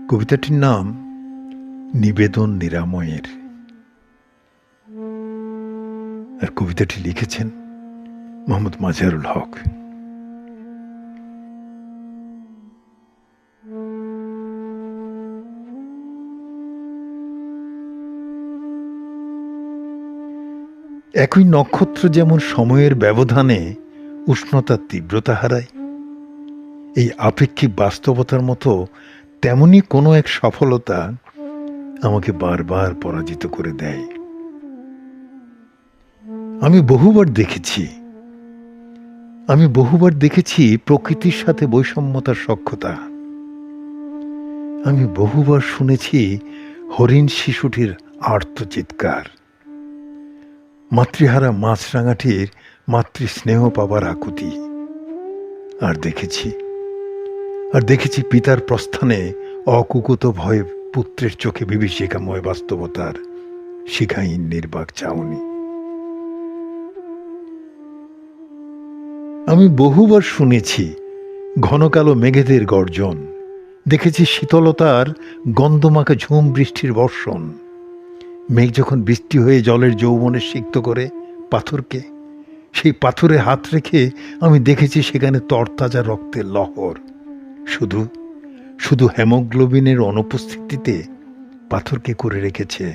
কবিতাটির নাম নিবেদন নিরাময়ের। আর কবিতাটি লিখেছেন মোহাম্মদ মাজহারুল হক। একই নক্ষত্র যেমন সময়ের ব্যবধানে উষ্ণতার তীব্রতা হারায়, এই আপেক্ষিক বাস্তবতার মতো তেমনি কোনো এক সফলতা আমাকে বারবার পরাজিত করে দেয়। আমি বহুবার দেখেছি প্রকৃতির সাথে বৈষম্যতার সখ্যতা। আমি বহুবার শুনেছি হরিণ শিশুটির আর্তচিৎকার, মাতৃহারা মাছরাঙাটির মাতৃস্নেহ পাবার আকুতি। আর দেখেছি পিতার প্রস্থানে অকুকুত ভয়ে পুত্রের চোখে বিভীষিকাময় বাস্তবতার শিখাহীন নির্বাক চাউনি। আমি বহুবার শুনেছি ঘন কালো মেঘেদের গর্জন, দেখেছি শীতলতার গন্ধমাখা ঝুম বৃষ্টির বর্ষণ। মেঘ যখন বৃষ্টি হয়ে জলের যৌবনে সিক্ত করে পাথরকে, সেই পাথরে হাত রেখে আমি দেখেছি সেখানে তরতাজা রক্তের লহর। শুধু হেমোগ্লোবিনের অনুপস্থিতিতে পাথরকে করে রেখেছে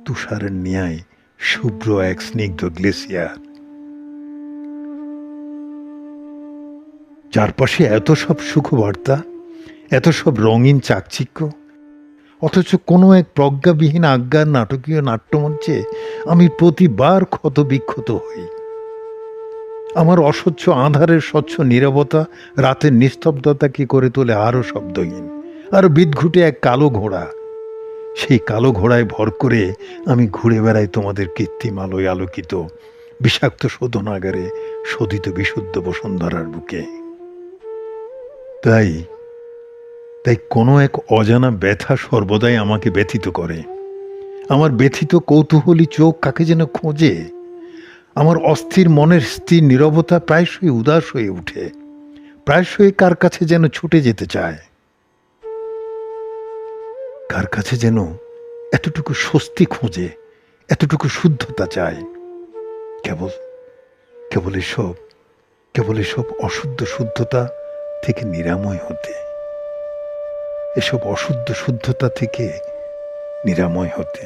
তুষারের ন্যায় শুভ্র এক স্নিগ্ধ গ্লেসিয়ার। চারপাশে এত সব সুখবার্তা, এত সব রঙিন চাকচিক্য, অথচ কোনো এক প্রজ্ঞাবিহীন আজ্ঞার নাটকীয় নাট্যমঞ্চে আমি প্রতিবার ক্ষতবিক্ষত হই। আমার অস্বচ্ছ আঁধারের স্বচ্ছ নীরবতা রাতের নিস্তব্ধতাকে করে তোলে আরো শব্দহীন, আরো বিদঘুটে এক কালো ঘোড়া। সেই কালো ঘোড়ায় ভর করে আমি ঘুরে বেড়াই তোমাদের কৃত্রিম আলোয় আলোকিত বিষাক্ত শোধনাগারে শোধিত বিশুদ্ধ বসুন্ধরার বুকে। তাই কোনো এক অজানা ব্যথা সর্বদাই আমাকে ব্যথিত করে। আমার ব্যথিত কৌতূহলী চোখ কাকে যেন খোঁজে। আমার অস্থির মনের স্থির নীরবতা প্রায়শই উদাস হয়ে ওঠে, প্রায়শই কার কাছে যেন ছুটে যেতে চায়, কার কাছে যেন এতটুকু স্বস্তি খোঁজে, এতটুকু শুদ্ধতা চায়। কেবল এসব অশুদ্ধ শুদ্ধতা থেকে নিরাময় হতে, এসব অশুদ্ধ শুদ্ধতা থেকে নিরাময় হতে।